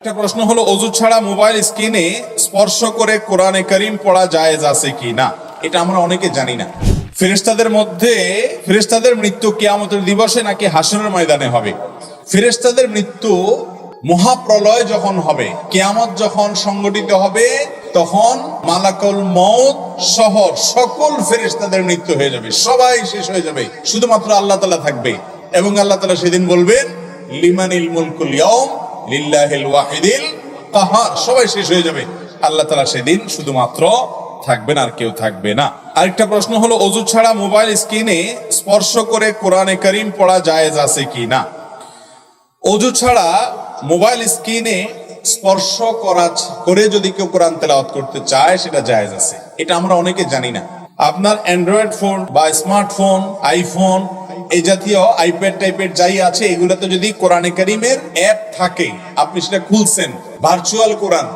একটা প্রশ্ন হলো, অজু ছাড়া মোবাইল স্ক্রিনে স্পর্শ করে কোরআনে কারীম পড়া জায়েজ আছে কি না? এটা আমরা অনেকে জানি না। ফেরেশতাদের মৃত্যু কিয়ামতের দিবসে নাকি হাসরের ময়দানে হবে? ফেরেশতাদের মৃত্যু মহাপ্রলয় যখন হবে, কিয়ামত যখন সংগঠিত হবে, তখন মালাকুল মউত সহ সকল ফেরেশতাদের মৃত্যু হয়ে যাবে, সবাই শেষ হয়ে যাবে, শুধুমাত্র আল্লাহ তাআলা থাকবে। এবং আল্লাহ তাআলা সেদিন বলবেন, লিমানিল মুলকুল ইয়াউম লিল্লাহিল ওয়াহিদিল কাহার। সবাই শেষ হয়ে যাবে, আল্লাহ তাআলা সেদিন শুধুমাত্র থাকবেন, আর কেউ থাকবে না। আরেকটা প্রশ্ন হলো, অজু ছাড়া মোবাইল স্ক্রিনে স্পর্শ করে কোরআনে কারীম পড়া জায়েজ আছে কি না? অজু ছাড়া মোবাইল স্ক্রিনে স্পর্শ করে যদি কেউ কোরআন তেলাওয়াত করতে চায়, সেটা জায়েজ আছে। এটা আমরা অনেকে জানি না। আপনার অ্যান্ড্রয়েড ফোন বা স্মার্টফোন, আইফোন, এই জাতীয় আইপ্যাড টাইপের যাই আছে, এগুলোতে যদি কোরআনে কারীমের অ্যাপ থাকে, আপনি সেটা খুলছেন, ভার্চুয়াল কোরআন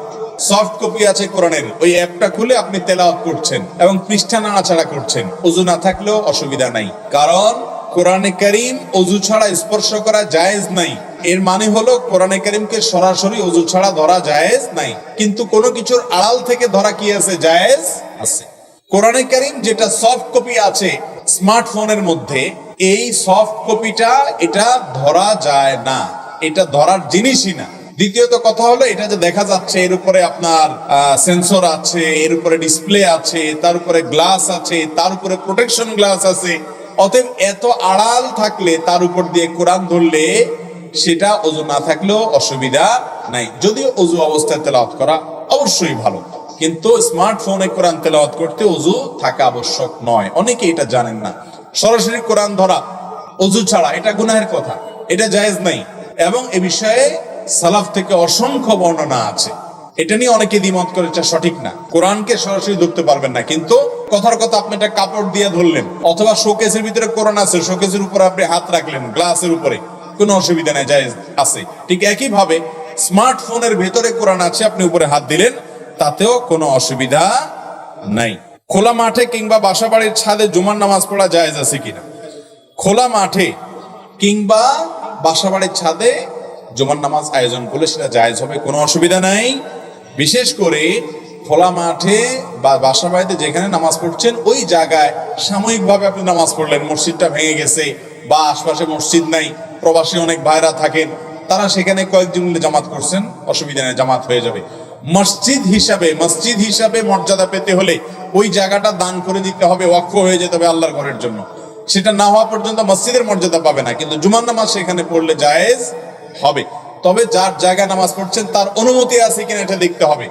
সফট কপি আছে কোরআনের, ওই অ্যাপটা খুলে আপনি তেলাওয়াত করছেন এবং পৃষ্ঠা নাড়াচাড়া করছেন, ওযু না থাকলেও অসুবিধা নাই। কারণ কোরআনে কারীম ওযু ছাড়া স্পর্শ করা জায়েজ নাই। এর মানে হলো কোরআনে কারীমকে সরাসরি ওযু ছাড়া ধরা জায়েজ নাই, কিন্তু কোনো কিছুর আড়াল থেকে ধরা কি আছে? জায়েজ আছে। কোরআনে কারীম যেটা সফট কপি আছে স্মার্টফোনের মধ্যে, এই সফট কপিটা এটা ধরা যায় না, এটা ধরার জিনিসই না। দ্বিতীয়ত কথা হলো, এটা যে দেখা যাচ্ছে, এর উপরে আপনার সেন্সর আছে, এর উপরে ডিসপ্লে আছে, তার উপরে গ্লাস আছে, তার উপরে প্রোটেকশন গ্লাস আছে। অতএব এত আড়াল থাকলে তার উপর দিয়ে কোরআন ধরলে সেটা ওযু না থাকলেও অসুবিধা নাই। যদিও ওযু অবস্থায় তেলাওয়াত করা অবশ্যই ভালো, কিন্তু স্মার্টফোনে কোরআন তেলাওয়াত করতে ওযু থাকা আবশ্যক নয়। অনেকে এটা জানেন না। সরাসরি কোরআন ধরা ওযু ছাড়া এটা গুনাহের কথা, এটা জায়েজ নাই। এবং এ বিষয়ে সালাফ থেকে অসংখ্য বর্ণনা আছে। এটা নিয়ে অনেকে দ্বিমত করে, এটা সঠিক না। কোরআনকে সরাসরি ধরতে পারবেন না, কিন্তু কথার কথা আপনি একটা কাপড় দিয়ে ধরলেন, অথবা শোকেসের ভিতরে কোরআন আছে, শোকেসের উপরে আপনি হাত রাখলেন, গ্লাসের উপরে, কোনো অসুবিধা নেই, জায়েজ আছে। ঠিক একই ভাবে স্মার্টফোনের ভেতরে কোরআন আছে, আপনি উপরে হাত দিলেন, তাতেও কোনো অসুবিধা নাই। খোলা মাঠে কিংবা বাসাবাড়ির ছাদে জুমার নামাজ পড়া জায়েজ আছে কিনা? খোলা মাঠে কিংবা বাসাবাড়ির ছাদে জুমার নামাজ আয়োজন করলে সেটা জায়েজ হবে, কোনো অসুবিধা নাই। বিশেষ করে খোলা মাঠে বা বাসা বাড়িতে যেখানে নামাজ পড়ছেন, ওই জায়গায় সাময়িকভাবে আপনি নামাজ পড়লেন, মসজিদটা ভেঙে গেছে বা আশপাশে মসজিদ নাই, প্রবাসী অনেক ভাইরা থাকেন, তারা সেখানে কয়েকজন মিলে জামাত করছেন, অসুবিধা নেই, জামাত হয়ে যাবে। মসজিদ হিসাবে মর্যাদা পেতে হলে ওই জায়গাটা দান করে দিতে হবে, ওয়াকফ হয়ে যেতে হবে আল্লাহর ঘরের জন্য। সেটা না হওয়া পর্যন্ত মসজিদের মর্যাদা পাবে না, কিন্তু জুমার নামাজ সেখানে পড়লে জায়েজ হবে। তবে যার জায়গায় নামাজ পড়ছেন তার অনুমতি আছে কিনা এটা দেখতে হবে।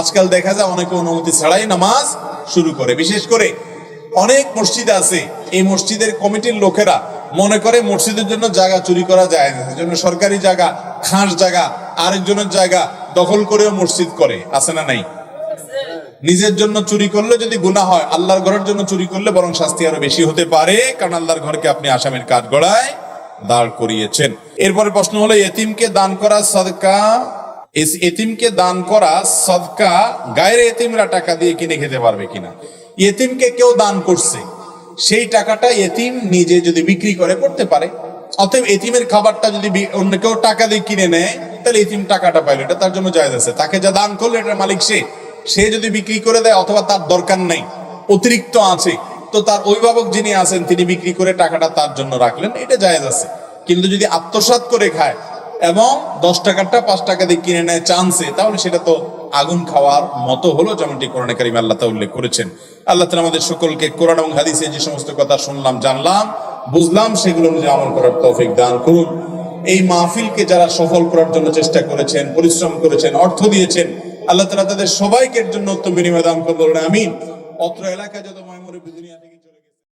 আজকাল দেখা যায় অনেকে অনুমতি ছাড়াই নামাজ শুরু করে। বিশেষ করে অনেক মসজিদ আছে, এই মসজিদের কমিটির লোকেরা মনে করে মসজিদের জন্য জায়গা চুরি করা যায় না, সেজন্য সরকারি জায়গা, খাস জায়গা, আরেকজনের জায়গা দখল করেও মসজিদ করে, আছে না নাই? নিজের জন্য চুরি করলে যদি গুনাহ হয়, আল্লাহর ঘরের জন্য চুরি করলে বরং শাস্তি আরো বেশি হতে পারে, কারণ আল্লাহর ঘরকে আপনি আসামির কাঠগড়ায় দাঁড় করিয়েছেন। এরপরে প্রশ্ন হলো, এতিমকে দান করা সদকা গায়ের এতিমরা টাকা দিয়ে কিনে খেতে পারবে কিনা? এতিমকে কেউ দান করছে, সেই টাকাটা এতিম নিজে যদি বিক্রি করে করতে পারে। অতএব এতিমের খাবারটা যদি অন্য কেউ টাকা দিয়ে কিনে নেয়, তাহলে এতিম টাকাটা পাইলো, এটা তার জন্য জায়েজ আছে। তাকে যা দান করলো এটার মালিক সে যদি বিক্রি করে দেয়, অথবা তার দরকার নেই, অতিরিক্ত আছে, তো তার অভিভাবক যিনি আছেন তিনি বিক্রি করে টাকাটা তার জন্য রাখলেন, এটা জায়েজ আছে। কিন্তু যদি আত্মসাৎ করে খায় এবং 10 টাকাটা 5 টাকা দিয়ে কিনে নেয় চান্সে, তাহলে সেটা তো আগুন খাওয়ার মতো হলো, যেমনটি কোরআনে কারীমে আল্লাহ তাআলা উল্লেখ করেছেন। আল্লাহ তাআলা আমাদের সকলকে কোরআন এবং হাদিসে যে সমস্ত কথা শুনলাম, জানলাম, বুঝলাম, সেগুলো অনুযায়ী আমল করার তৌফিক দান করুন। এই মাহফিলকে যারা সফল করার জন্য চেষ্টা করেছেন, পরিশ্রম করেছেন, অর্থ দিয়েছেন, আল্লাহ তাআলা তাদের সবাইকে এর জন্য উত্তম বিনিময় দান করুন, আমিন। অত্র এলাকায় যত ময়মুরব্বি দুনিয়া থেকে